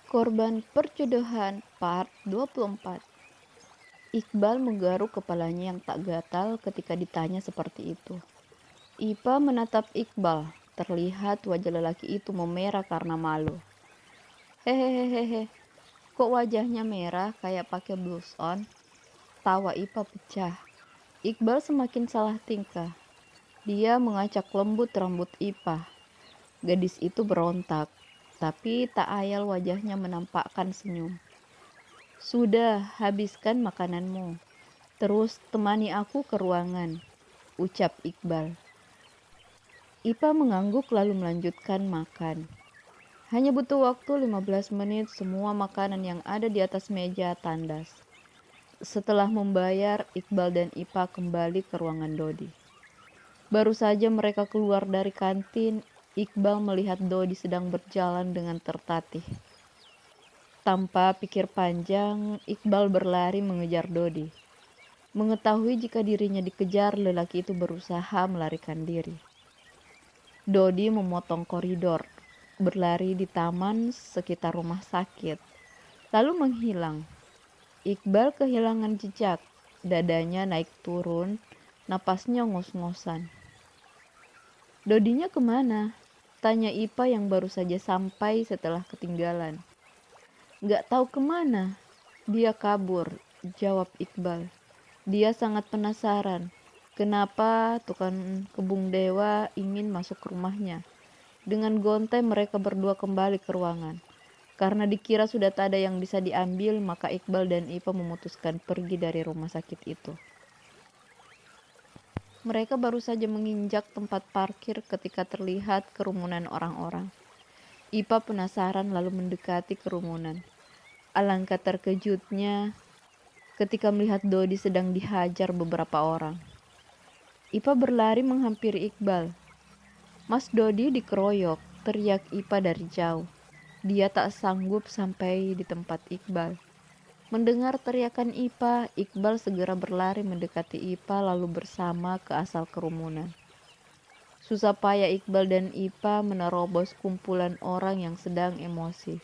Korban Perjodohan Part 24. Iqbal menggaruk kepalanya yang tak gatal ketika ditanya seperti itu. Ipa menatap Iqbal. Terlihat wajah lelaki itu memerah karena malu. Hehehehe, kok wajahnya merah kayak pakai blush on? Tawa Ipa pecah. Iqbal semakin salah tingkah. Dia mengacak lembut rambut Ipa. Gadis itu berontak, tapi tak ayal wajahnya menampakkan senyum. Sudah, habiskan makananmu. Terus temani aku ke ruangan, ucap Iqbal. Ipa mengangguk lalu melanjutkan makan. Hanya butuh waktu 15 menit semua makanan yang ada di atas meja tandas. Setelah membayar, Iqbal dan Ipa kembali ke ruangan Dodi. Baru saja mereka keluar dari kantin, Iqbal melihat Dodi sedang berjalan dengan tertatih. Tanpa pikir panjang, Iqbal berlari mengejar Dodi. Mengetahui jika dirinya dikejar, lelaki itu berusaha melarikan diri. Dodi memotong koridor, berlari di taman sekitar rumah sakit, lalu menghilang. Iqbal kehilangan jejak, dadanya naik turun, napasnya ngos-ngosan. Dodinya kemana? Tanya Ipa yang baru saja sampai setelah ketinggalan. Gak tahu kemana, dia kabur, jawab Iqbal. Dia sangat penasaran, kenapa tukang kebun dewa ingin masuk ke rumahnya. Dengan gontai mereka berdua kembali ke ruangan. Karena dikira sudah tak ada yang bisa diambil, maka Iqbal dan Ipa memutuskan pergi dari rumah sakit itu. Mereka baru saja menginjak tempat parkir ketika terlihat kerumunan orang-orang. Ipa penasaran lalu mendekati kerumunan. Alangkah terkejutnya ketika melihat Dodi sedang dihajar beberapa orang. Ipa berlari menghampiri Iqbal. Mas Dodi dikeroyok, teriak Ipa dari jauh. Dia tak sanggup sampai di tempat Iqbal. Mendengar teriakan Ipa, Iqbal segera berlari mendekati Ipa lalu bersama ke asal kerumunan. Susah payah Iqbal dan Ipa menerobos kumpulan orang yang sedang emosi.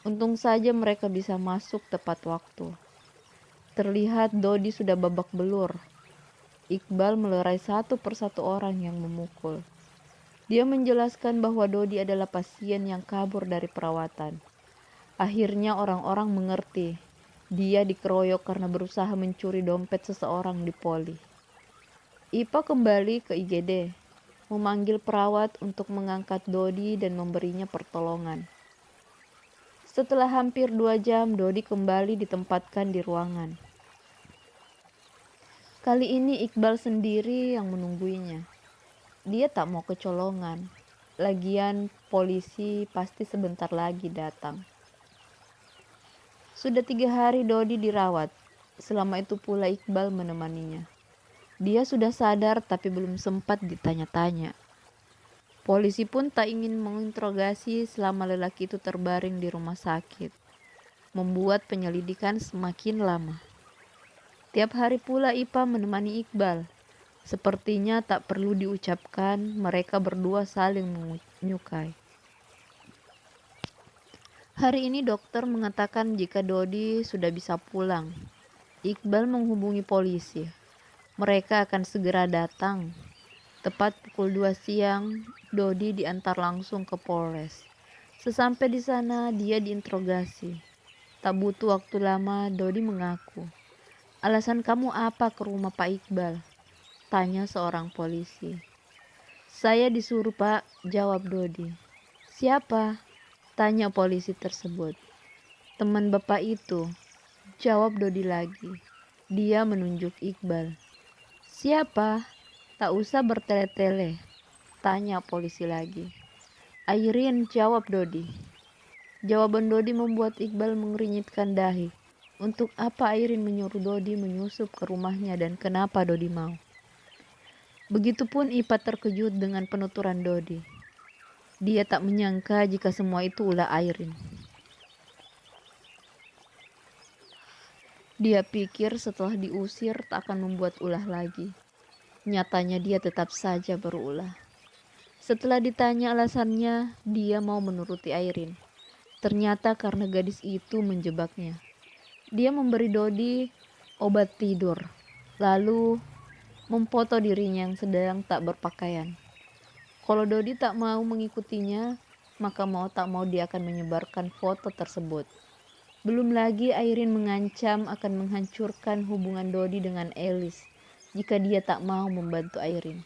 Untung saja mereka bisa masuk tepat waktu. Terlihat Dodi sudah babak belur. Iqbal melerai satu persatu orang yang memukul. Dia menjelaskan bahwa Dodi adalah pasien yang kabur dari perawatan. Akhirnya orang-orang mengerti. Dia dikeroyok karena berusaha mencuri dompet seseorang di poli. Ipa kembali ke IGD, memanggil perawat untuk mengangkat Dodi dan memberinya pertolongan. Setelah hampir 2 jam, Dodi kembali ditempatkan di ruangan. Kali ini Iqbal sendiri yang menungguinya. Dia tak mau kecolongan. Lagian polisi pasti sebentar lagi datang. Sudah 3 hari Dodi dirawat. Selama itu pula Iqbal menemaninya. Dia sudah sadar tapi belum sempat ditanya-tanya. Polisi pun tak ingin menginterogasi selama lelaki itu terbaring di rumah sakit, membuat penyelidikan semakin lama. Tiap hari pula Ipa menemani Iqbal. Sepertinya tak perlu diucapkan, mereka berdua saling menyukai. Hari ini dokter mengatakan jika Dodi sudah bisa pulang. Iqbal menghubungi polisi. Mereka akan segera datang. Tepat pukul 2 siang, Dodi diantar langsung ke Polres. Sesampai di sana, dia diinterogasi. Tak butuh waktu lama, Dodi mengaku. Alasan kamu apa ke rumah Pak Iqbal? Tanya seorang polisi. Saya disuruh Pak, jawab Dodi. Siapa? Tanya polisi tersebut. Teman bapak itu, jawab Dodi lagi. Dia menunjuk Iqbal. Siapa? Tak usah bertele-tele, tanya polisi lagi. Airin, jawab Dodi. Jawaban Dodi membuat Iqbal mengernyitkan dahi. Untuk apa Airin menyuruh Dodi menyusup ke rumahnya dan kenapa Dodi mau? Begitupun Ipa terkejut dengan penuturan Dodi. Dia tak menyangka jika semua itu ulah Airin. Dia pikir setelah diusir tak akan membuat ulah lagi. Nyatanya dia tetap saja berulah. Setelah ditanya alasannya, dia mau menuruti Airin. Ternyata karena gadis itu menjebaknya. Dia memberi Dodi obat tidur, lalu memfoto dirinya yang sedang tak berpakaian. Kalau Dodi tak mau mengikutinya, maka mau tak mau dia akan menyebarkan foto tersebut. Belum lagi Airin mengancam akan menghancurkan hubungan Dodi dengan Elis jika dia tak mau membantu Airin.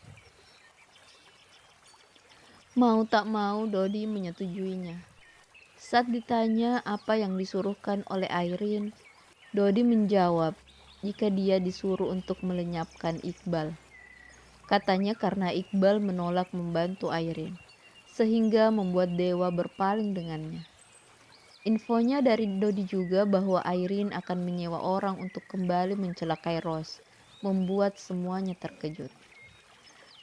Mau tak mau Dodi menyetujuinya. Saat ditanya apa yang disuruhkan oleh Airin, Dodi menjawab jika dia disuruh untuk melenyapkan Iqbal. Katanya karena Iqbal menolak membantu Airin, sehingga membuat Dewa berpaling dengannya. Infonya dari Dodi juga bahwa Airin akan menyewa orang untuk kembali mencelakai Rose, membuat semuanya terkejut.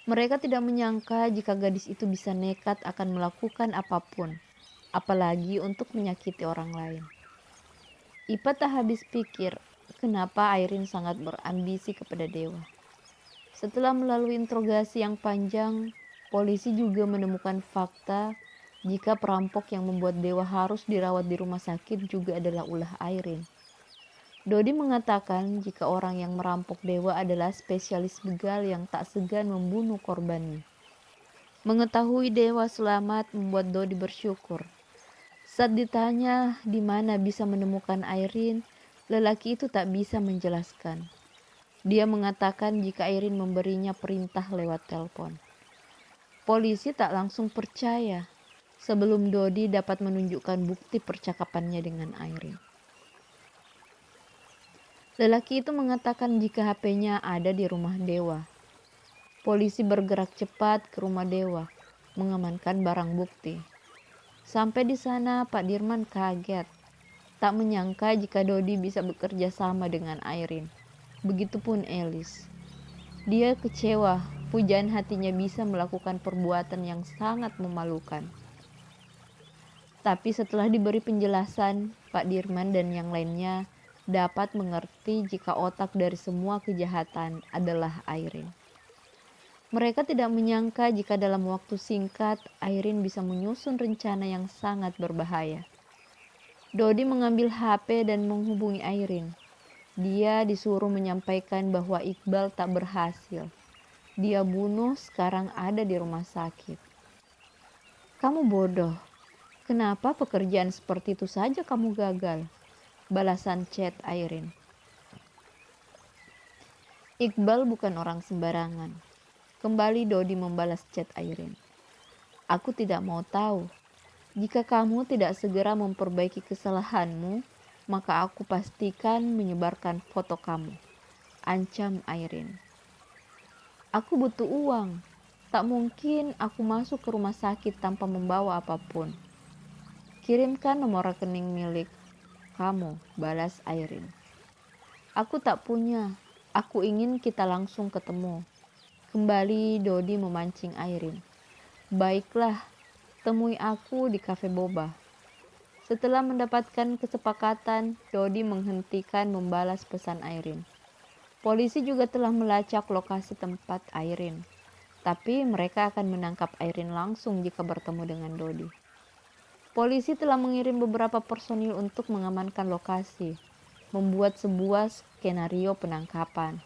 Mereka tidak menyangka jika gadis itu bisa nekat akan melakukan apapun, apalagi untuk menyakiti orang lain. Ipa tak habis pikir kenapa Airin sangat berambisi kepada Dewa. Setelah melalui interogasi yang panjang, polisi juga menemukan fakta jika perampok yang membuat Dewa harus dirawat di rumah sakit juga adalah ulah Airin. Dodi mengatakan jika orang yang merampok Dewa adalah spesialis begal yang tak segan membunuh korbannya. Mengetahui Dewa selamat membuat Dodi bersyukur. Saat ditanya di mana bisa menemukan Airin, lelaki itu tak bisa menjelaskan. Dia mengatakan jika Airin memberinya perintah lewat telepon. Polisi tak langsung percaya sebelum Dodi dapat menunjukkan bukti percakapannya dengan Airin. Lelaki itu mengatakan jika HP-nya ada di rumah Dewa. Polisi bergerak cepat ke rumah Dewa, mengamankan barang bukti. Sampai di sana Pak Dirman kaget, tak menyangka jika Dodi bisa bekerja sama dengan Airin. Begitupun Elis. Dia kecewa, pujaan hatinya bisa melakukan perbuatan yang sangat memalukan. Tapi setelah diberi penjelasan, Pak Dirman dan yang lainnya dapat mengerti jika otak dari semua kejahatan adalah Airin. Mereka tidak menyangka jika dalam waktu singkat Airin bisa menyusun rencana yang sangat berbahaya. Dodi mengambil HP dan menghubungi Airin. Dia disuruh menyampaikan bahwa Iqbal tak berhasil. Dia bunuh sekarang ada di rumah sakit. Kamu bodoh. Kenapa pekerjaan seperti itu saja kamu gagal? Balasan chat Airin. Iqbal bukan orang sembarangan. Kembali Dodi membalas chat Airin. Aku tidak mau tahu. Jika kamu tidak segera memperbaiki kesalahanmu, maka aku pastikan menyebarkan foto kamu. Ancam Airin. Aku butuh uang. Tak mungkin aku masuk ke rumah sakit tanpa membawa apapun. Kirimkan nomor rekening milik kamu, balas Airin. Aku tak punya. Aku ingin kita langsung ketemu. Kembali Dodi memancing Airin. Baiklah, temui aku di kafe boba. Setelah mendapatkan kesepakatan, Dodi menghentikan membalas pesan Airin. Polisi juga telah melacak lokasi tempat Airin. Tapi mereka akan menangkap Airin langsung jika bertemu dengan Dodi. Polisi telah mengirim beberapa personil untuk mengamankan lokasi, membuat sebuah skenario penangkapan.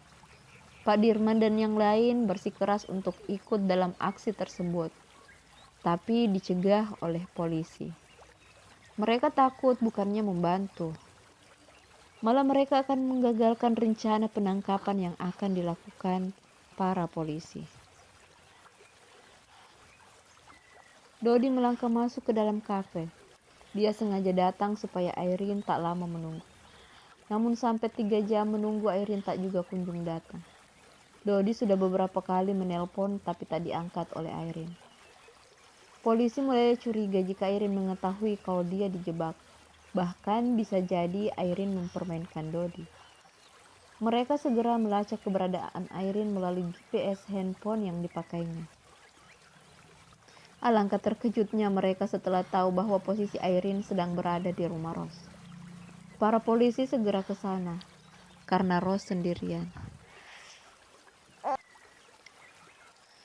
Pak Dirman dan yang lain bersikeras untuk ikut dalam aksi tersebut, tapi dicegah oleh polisi. Mereka takut bukannya membantu. Malah mereka akan menggagalkan rencana penangkapan yang akan dilakukan para polisi. Dodi melangkah masuk ke dalam kafe. Dia sengaja datang supaya Airin tak lama menunggu. Namun sampai 3 jam menunggu Airin tak juga kunjung datang. Dodi sudah beberapa kali menelpon tapi tak diangkat oleh Airin. Polisi mulai curiga jika Airin mengetahui kalau dia dijebak. Bahkan bisa jadi Airin mempermainkan Dodi. Mereka segera melacak keberadaan Airin melalui GPS handphone yang dipakainya. Alangkah terkejutnya mereka setelah tahu bahwa posisi Airin sedang berada di rumah Rose. Para polisi segera ke sana karena Rose sendirian.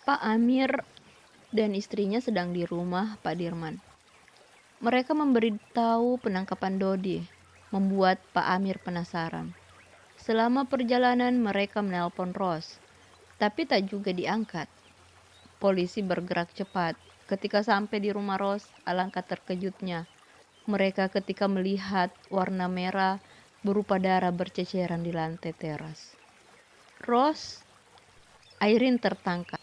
Pak Amir dan istrinya sedang di rumah Pak Dirman. Mereka memberitahu penangkapan Dodi, membuat Pak Amir penasaran. Selama perjalanan mereka menelpon Ros, tapi tak juga diangkat. Polisi bergerak cepat. Ketika sampai di rumah Ros, alangkah terkejutnya mereka ketika melihat warna merah berupa darah berceceran di lantai teras. Ros, Airin tertangkap.